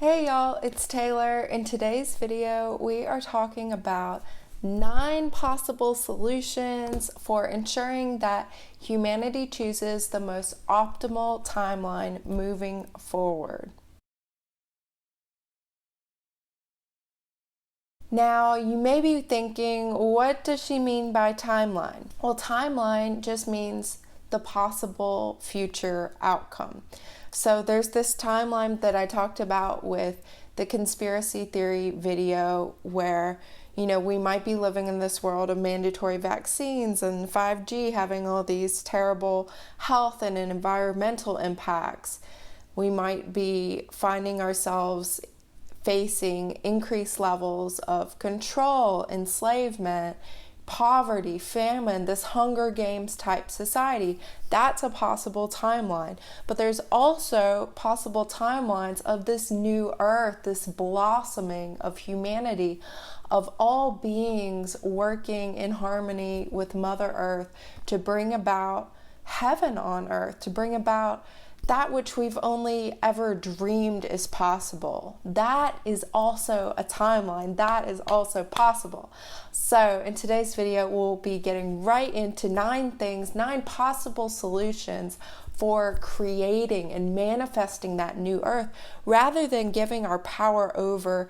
Hey y'all, it's Taylor. In today's video, we are talking about 9 possible solutions for ensuring that humanity chooses the most optimal timeline moving forward. Now, you may be thinking, what does she mean by timeline? Well, timeline just means the possible future outcome. So there's this timeline that I talked about with the conspiracy theory video where, we might be living in this world of mandatory vaccines and 5G having all these terrible health and environmental impacts. We might be finding ourselves facing increased levels of control, enslavement, poverty, famine, this Hunger Games type society. That's a possible timeline. But there's also possible timelines of this new earth, this blossoming of humanity, of all beings working in harmony with Mother Earth to bring about heaven on earth, to bring about that which we've only ever dreamed is possible. That is also a timeline. That is also possible. So in today's video, we'll be getting right into 9 possible solutions for creating and manifesting that new earth, rather than giving our power over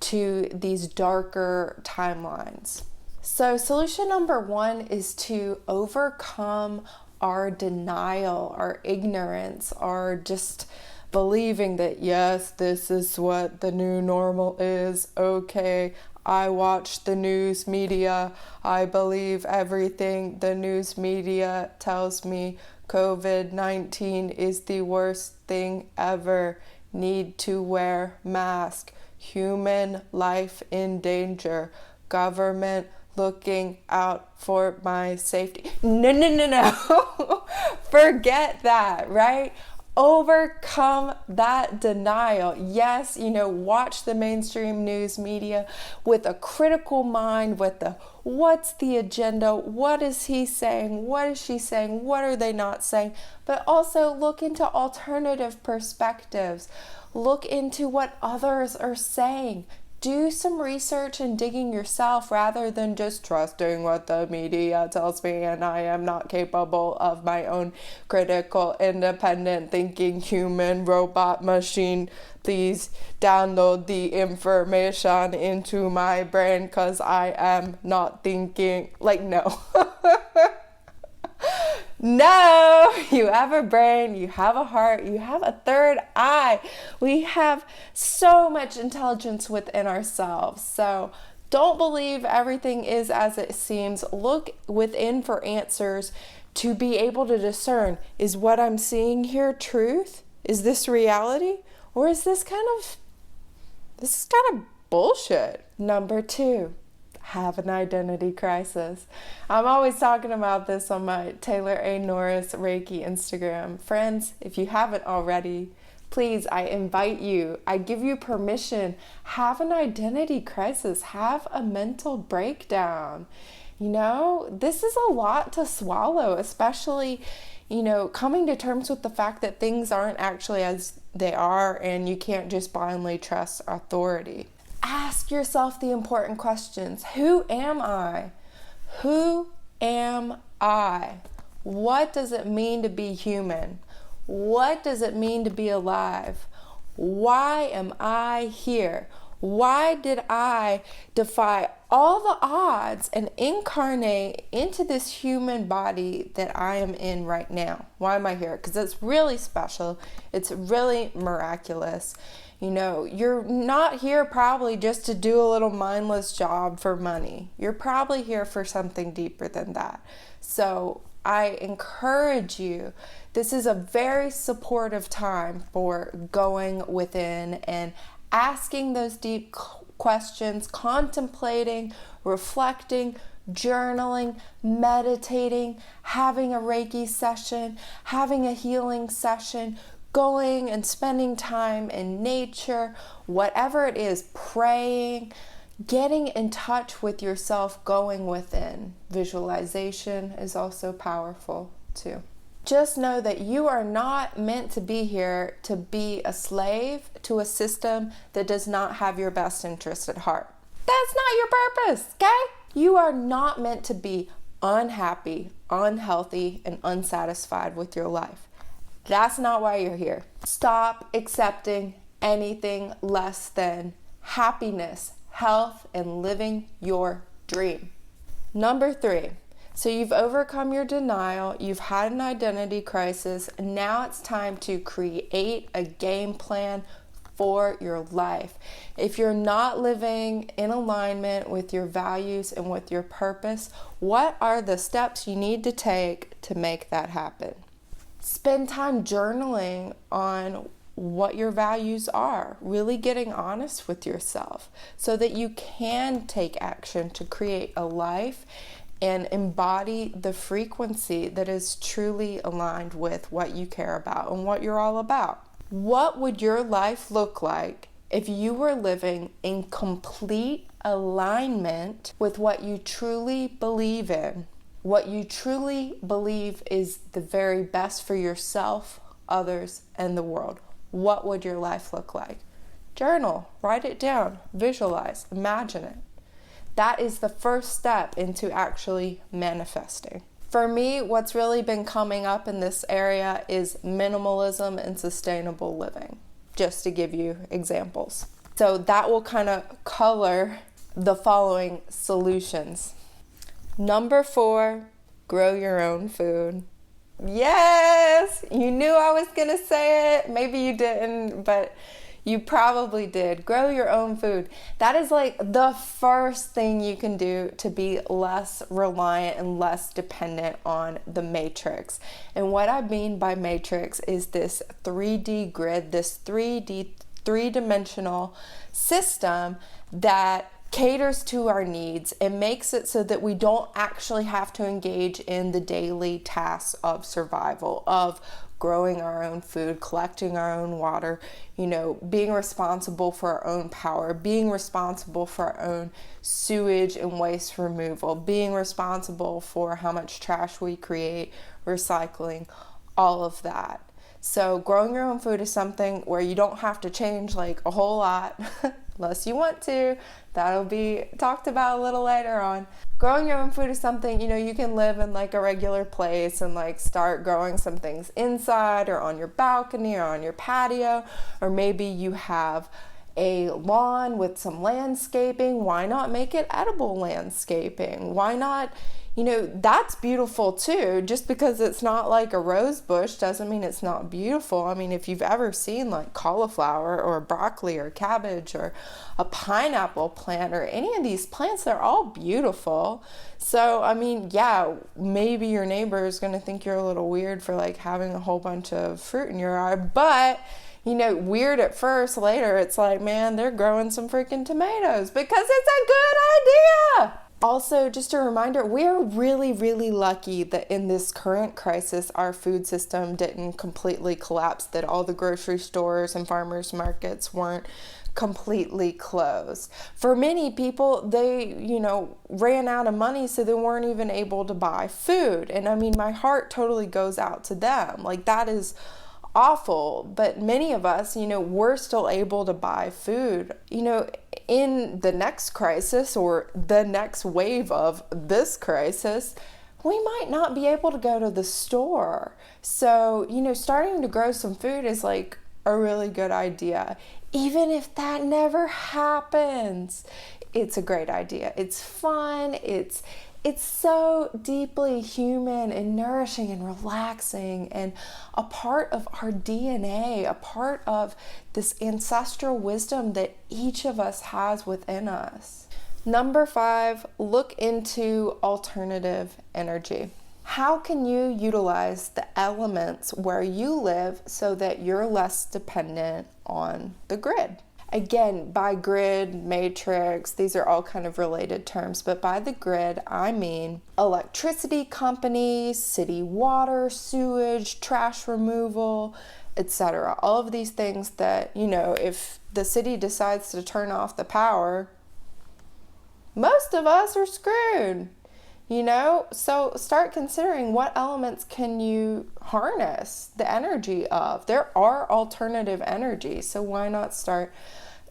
to these darker timelines. So solution number 1 is to overcome our denial, our ignorance, our just believing that, yes, this is what the new normal is. Okay, I watch the news media. I believe everything the news media tells me. COVID-19 is the worst thing ever. Need to wear mask. Human life in danger. Government looking out for my safety. No. Forget that, right? Overcome that denial. Yes, watch the mainstream news media with a critical mind, with what's the agenda? What is he saying? What is she saying? What are they not saying? But also look into alternative perspectives. Look into what others are saying. Do some research and digging yourself, rather than just trusting what the media tells me, and I am not capable of my own critical, independent thinking human robot machine. Please download the information into my brain because I am not thinking. No. No, you have a brain, you have a heart, you have a third eye. We have so much intelligence within ourselves. So don't believe everything is as it seems. Look within for answers to be able to discern, is what I'm seeing here truth? Is this reality? Or is this kind of bullshit? Number 2. Have an identity crisis. I'm always talking about this on my Taylor A. Norris Reiki Instagram. Friends, if you haven't already, please, I invite you, I give you permission, have an identity crisis, have a mental breakdown. This is a lot to swallow, especially, coming to terms with the fact that things aren't actually as they are, and you can't just blindly trust authority. Ask yourself the important questions. Who am I? Who am I? What does it mean to be human? What does it mean to be alive? Why am I here? Why did I defy all the odds and incarnate into this human body that I am in right now? Why am I here? Because it's really special. It's really miraculous. You're not here probably just to do a little mindless job for money. You're probably here for something deeper than that. So I encourage you, this is a very supportive time for going within and asking those deep questions, contemplating, reflecting, journaling, meditating, having a Reiki session, having a healing session, going and spending time in nature, whatever it is, praying, getting in touch with yourself, going within. Visualization is also powerful too. Just know that you are not meant to be here to be a slave to a system that does not have your best interest at heart. That's not your purpose, okay? You are not meant to be unhappy, unhealthy, and unsatisfied with your life. That's not why you're here. Stop accepting anything less than happiness, health, and living your dream. Number 3. So you've overcome your denial, you've had an identity crisis, and now it's time to create a game plan for your life. If you're not living in alignment with your values and with your purpose, what are the steps you need to take to make that happen? Spend time journaling on what your values are, really getting honest with yourself so that you can take action to create a life and embody the frequency that is truly aligned with what you care about and what you're all about. What would your life look like if you were living in complete alignment with what you truly believe in? What you truly believe is the very best for yourself, others, and the world. What would your life look like? Journal, write it down, visualize, imagine it. That is the first step into actually manifesting. For me, what's really been coming up in this area is minimalism and sustainable living, just to give you examples. So that will kind of color the following solutions. Number 4, grow your own food. Yes! You knew I was going to say it. Maybe you didn't, but you probably did. Grow your own food. That is like the first thing you can do to be less reliant and less dependent on the matrix. And what I mean by matrix is this 3D grid, this 3-dimensional system that caters to our needs and makes it so that we don't actually have to engage in the daily tasks of survival, of growing our own food, collecting our own water, being responsible for our own power, being responsible for our own sewage and waste removal, being responsible for how much trash we create, recycling, all of that. So growing your own food is something where you don't have to change like a whole lot unless you want to. That'll be talked about a little later on. Growing your own food is something, you can live in like a regular place and like start growing some things inside or on your balcony or on your patio, or maybe you have a lawn with some landscaping. Why not make it edible landscaping? Why not, that's beautiful too. Just because it's not like a rose bush doesn't mean it's not beautiful. I mean, if you've ever seen like cauliflower or broccoli or cabbage or a pineapple plant or any of these plants, they're all beautiful. So, I mean, yeah, maybe your neighbor is going to think you're a little weird for like having a whole bunch of fruit in your yard, but weird at first, later it's like, man, they're growing some freaking tomatoes because it's a good idea. Also, just a reminder, we're really, really lucky that in this current crisis, our food system didn't completely collapse, that all the grocery stores and farmers markets weren't completely closed. For many people, they, ran out of money, so they weren't even able to buy food. And I mean, my heart totally goes out to them. Like, that is awful, but many of us, we're still able to buy food. In the next crisis or the next wave of this crisis, we might not be able to go to the store. So, starting to grow some food is like a really good idea. Even if that never happens, it's a great idea. It's fun. It's so deeply human and nourishing and relaxing and a part of our DNA, a part of this ancestral wisdom that each of us has within us. Number 5, look into alternative energy. How can you utilize the elements where you live so that you're less dependent on the grid? Again, by grid, matrix, these are all kind of related terms, but by the grid, I mean electricity companies, city water, sewage, trash removal, etc. All of these things that, if the city decides to turn off the power, most of us are screwed. You know, so start considering what elements can you harness the energy of. There are alternative energies, so why not start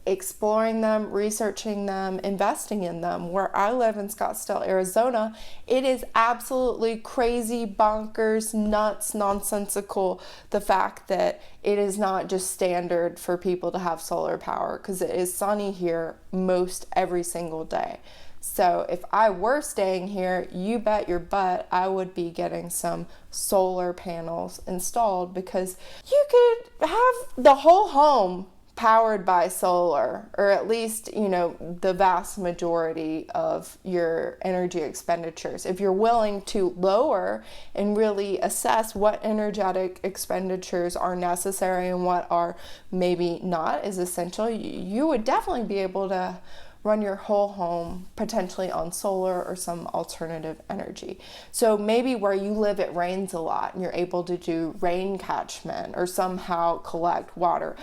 exploring them, researching them, investing in them. Where I live in Scottsdale, Arizona, it is absolutely crazy, bonkers, nuts, nonsensical, the fact that it is not just standard for people to have solar power, because it is sunny here most every single day. So if I were staying here, you bet your butt I would be getting some solar panels installed, because you could have the whole home powered by solar, or at least, you know, the vast majority of your energy expenditures. If you're willing to lower and really assess what energetic expenditures are necessary and what are maybe not as essential, you would definitely be able to run your whole home potentially on solar or some alternative energy. So maybe where you live it rains a lot and you're able to do rain catchment or somehow collect water.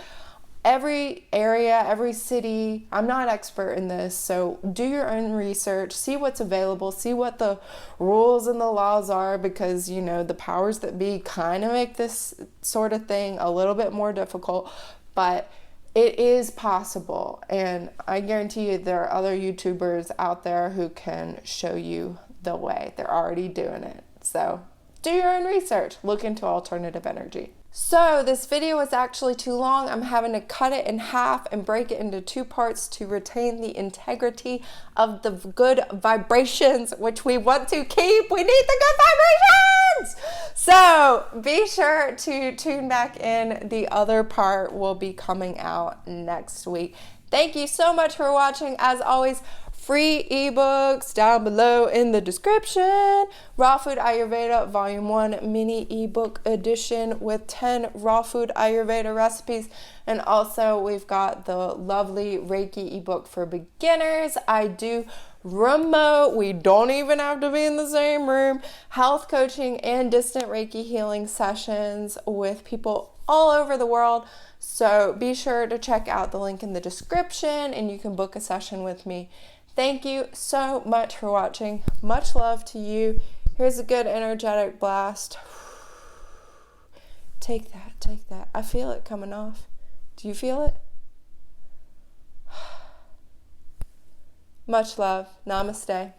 Every area, every city, I'm not an expert in this, so do your own research, see what's available, see what the rules and the laws are, because, you know, the powers that be kind of make this sort of thing a little bit more difficult, but it is possible, and I guarantee you there are other YouTubers out there who can show you the way. They're already doing it. So do your own research. Look into alternative energy. So this video was actually too long. I'm having to cut it in half and break it into 2 parts to retain the integrity of the good vibrations, which we want to keep. We need the good vibrations! So be sure to tune back in. The other part will be coming out next week. Thank you so much for watching. As always, free ebooks down below in the description. Raw Food Ayurveda Volume 1 mini ebook edition with 10 raw food Ayurveda recipes. And also we've got the lovely Reiki ebook for beginners. I do remote, we don't even have to be in the same room, health coaching and distant Reiki healing sessions with people all over the world. So be sure to check out the link in the description and you can book a session with me. Thank you so much for watching. Much love to you. Here's a good energetic blast. Take that, take that. I feel it coming off. Do you feel it? Much love. Namaste.